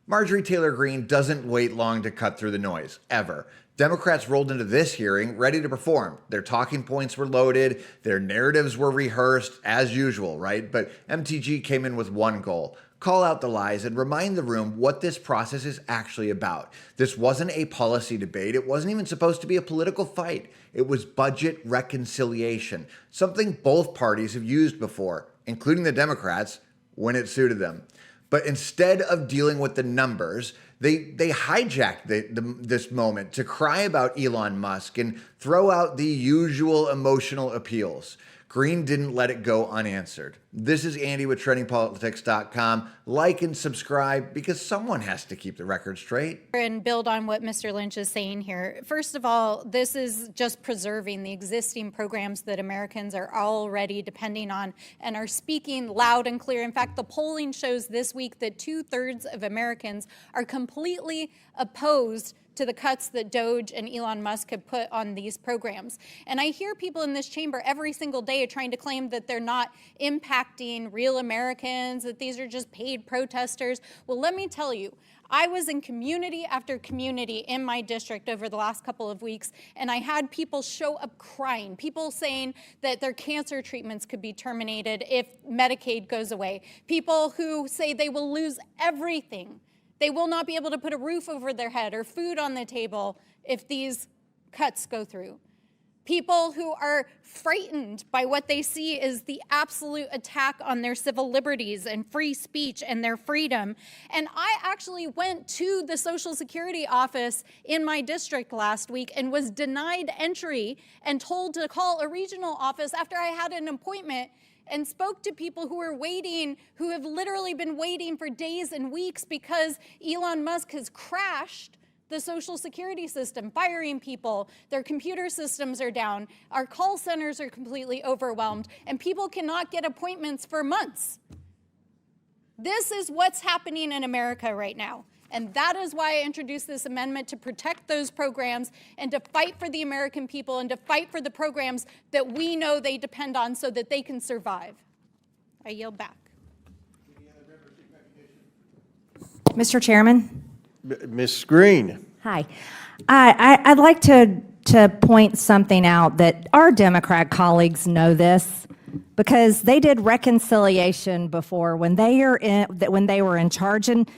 Marjorie Taylor Greene doesn't wait long to cut through the noise, ever. Democrats rolled into this hearing ready to perform. Their talking points were loaded, their narratives were rehearsed, as usual, right? But MTG came in with one goal: call out the lies and remind the room what this process is actually about. This wasn't a policy debate. It wasn't even supposed to be a political fight. It was budget reconciliation, something both parties have used before, including the Democrats, when it suited them. But instead of dealing with the numbers, they hijacked this moment to cry about Elon Musk and throw out the usual emotional appeals. Greene didn't let it go unanswered. This is Andy with TrendingPolitics.com. Like and subscribe because someone has to keep the record straight. And build on what Mr. Lynch is saying here. First of all, this is just preserving the existing programs that Americans are already depending on and are speaking loud and clear. In fact, the polling shows this week that 2/3 of Americans are completely opposed to the cuts that Doge and Elon Musk have put on these programs. And I hear people in this chamber every single day trying to claim that they're not impacting real Americans, that these are just paid protesters. Well, let me tell you, I was in community after community in my district over the last couple of weeks, and I had people show up crying, people saying that their cancer treatments could be terminated if Medicaid goes away, people who say they will lose everything. They will not be able to put a roof over their head or food on the table if these cuts go through. People who are frightened by what they see is the absolute attack on their civil liberties and free speech and their freedom. And I actually went to the Social Security office in my district last week and was denied entry and told to call a regional office after I had an appointment, and spoke to people who are waiting, who have literally been waiting for days and weeks because Elon Musk has crashed the Social Security system, firing people. Their computer systems are down. Our call centers are completely overwhelmed, and people cannot get appointments for months. This is what's happening in America right now. And that is why I introduced this amendment, to protect those programs and to fight for the American people and to fight for the programs that we know they depend on so that they can survive. I yield back. Mr. Chairman. Ms. Greene. Hi. I'd like to point something out that our Democrat colleagues know this, because they did reconciliation before when they were in charge. And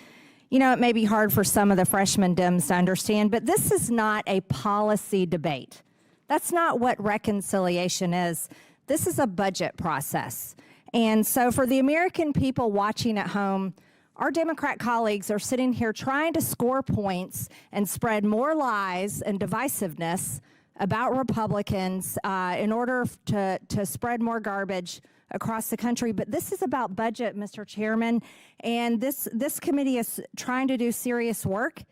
you know, it may be hard for some of the freshman Dems to understand, but this is not a policy debate. That's not what reconciliation is. This is a budget process. And so for the American people watching at home, our Democrat colleagues are sitting here trying to score points and spread more lies and divisiveness about Republicans in order to spread more garbage across the country. But this is about budget, Mr. Chairman, and this committee is trying to do serious work,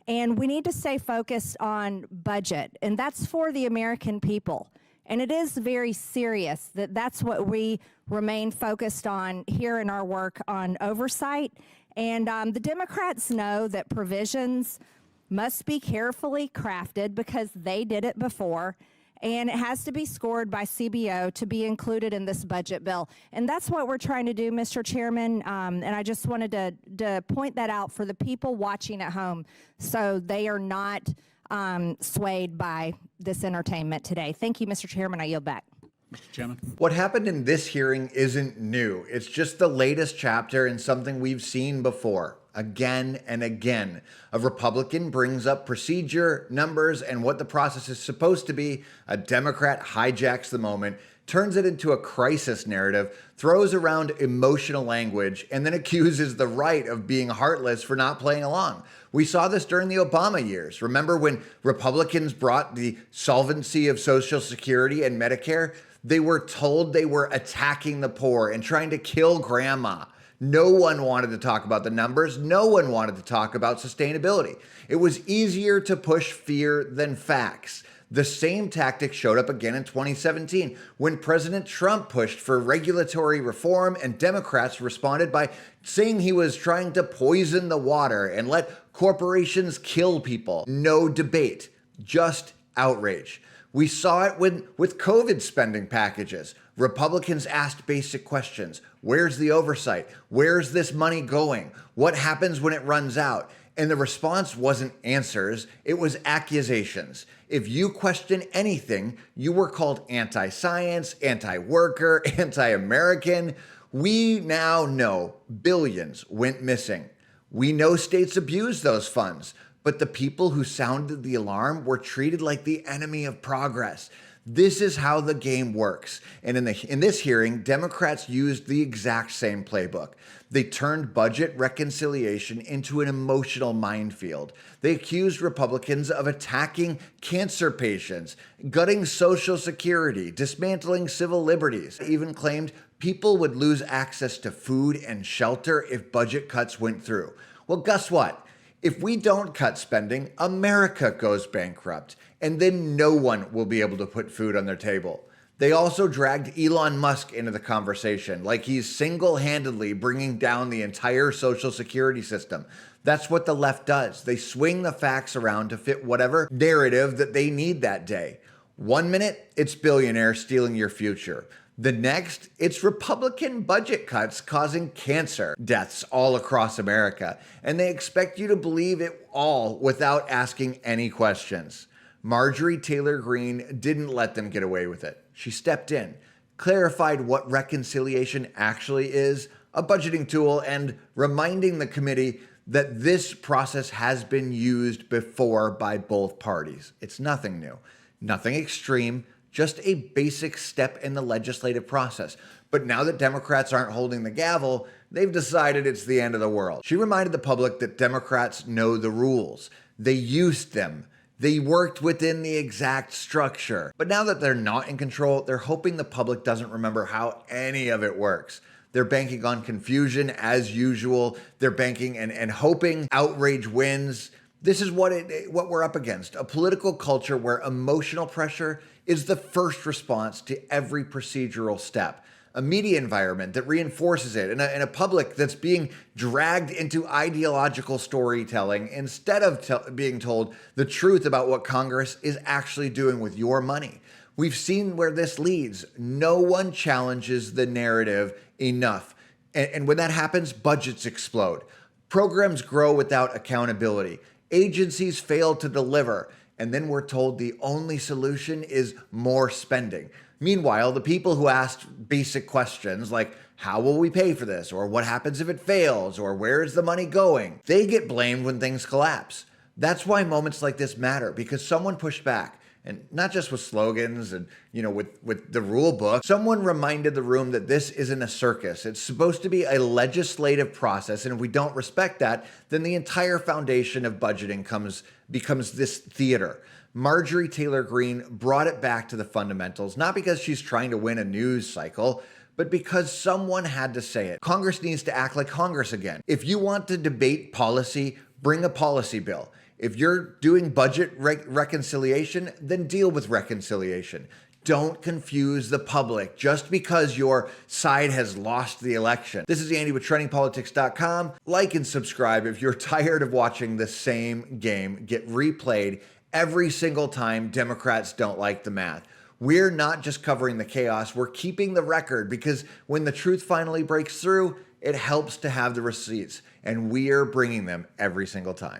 and we need to stay focused on budget, and that's for the American people. And it is very serious that's what we remain focused on here in our work on oversight. And the Democrats know that provisions must be carefully crafted because they did it before, and it has to be scored by CBO to be included in this budget bill. And that's what we're trying to do, Mr. Chairman. And I just wanted to point that out for the people watching at home so they are not swayed by this entertainment today. Thank you, Mr. Chairman. I yield back. Mr. Chairman. What happened in this hearing isn't new. It's just the latest chapter in something we've seen before, again and again. A Republican brings up procedure, numbers, and what the process is supposed to be. A Democrat hijacks the moment, turns it into a crisis narrative, throws around emotional language, and then accuses the right of being heartless for not playing along. We saw this during the Obama years. Remember when Republicans brought the solvency of Social Security and Medicare? They were told they were attacking the poor and trying to kill grandma. No one wanted to talk about the numbers. No one wanted to talk about sustainability. It was easier to push fear than facts. The same tactic showed up again in 2017 when President Trump pushed for regulatory reform, and Democrats responded by saying he was trying to poison the water and let corporations kill people. No debate, just outrage. We saw it with COVID spending packages. Republicans asked basic questions. Where's the oversight? Where's this money going? What happens when it runs out? And the response wasn't answers, it was accusations. If you question anything, you were called anti-science, anti-worker, anti-American. We now know billions went missing. We know states abused those funds, but the people who sounded the alarm were treated like the enemy of progress. This is how the game works. And in this hearing, Democrats used the exact same playbook. They turned budget reconciliation into an emotional minefield. They accused Republicans of attacking cancer patients, gutting Social Security, dismantling civil liberties. They even claimed people would lose access to food and shelter if budget cuts went through. Well, guess what? If we don't cut spending, America goes bankrupt, and then no one will be able to put food on their table. They also dragged Elon Musk into the conversation, like he's single-handedly bringing down the entire Social Security system. That's what the left does. They swing the facts around to fit whatever narrative that they need that day. 1 minute, it's billionaires stealing your future. The next, it's Republican budget cuts causing cancer deaths all across America. And they expect you to believe it all without asking any questions. Marjorie Taylor Greene didn't let them get away with it. She stepped in, clarified what reconciliation actually is, a budgeting tool, and reminding the committee that this process has been used before by both parties. It's nothing new, nothing extreme, just a basic step in the legislative process. But now that Democrats aren't holding the gavel, they've decided it's the end of the world. She reminded the public that Democrats know the rules. They used them. They worked within the exact structure. But now that they're not in control, they're hoping the public doesn't remember how any of it works. They're banking on confusion as usual. They're banking and hoping outrage wins. This is what we're up against, a political culture where emotional pressure is the first response to every procedural step, a media environment that reinforces it, and a public that's being dragged into ideological storytelling instead of being told the truth about what Congress is actually doing with your money. We've seen where this leads. No one challenges the narrative enough. And when that happens, budgets explode. Programs grow without accountability. Agencies fail to deliver. And then we're told the only solution is more spending. Meanwhile, the people who asked basic questions like, how will we pay for this? Or what happens if it fails? Or where is the money going? They get blamed when things collapse. That's why moments like this matter, because someone pushed back. And not just with slogans and, with the rule book. Someone reminded the room that this isn't a circus. It's supposed to be a legislative process. And if we don't respect that, then the entire foundation of budgeting becomes this theater. Marjorie Taylor Greene brought it back to the fundamentals, not because she's trying to win a news cycle, but because someone had to say it. Congress needs to act like Congress again. If you want to debate policy, bring a policy bill. If you're doing budget reconciliation, then deal with reconciliation. Don't confuse the public just because your side has lost the election. This is Andy with TrendingPolitics.com. Like and subscribe if you're tired of watching the same game get replayed every single time Democrats don't like the math. We're not just covering the chaos, we're keeping the record, because when the truth finally breaks through, it helps to have the receipts, and we're bringing them every single time.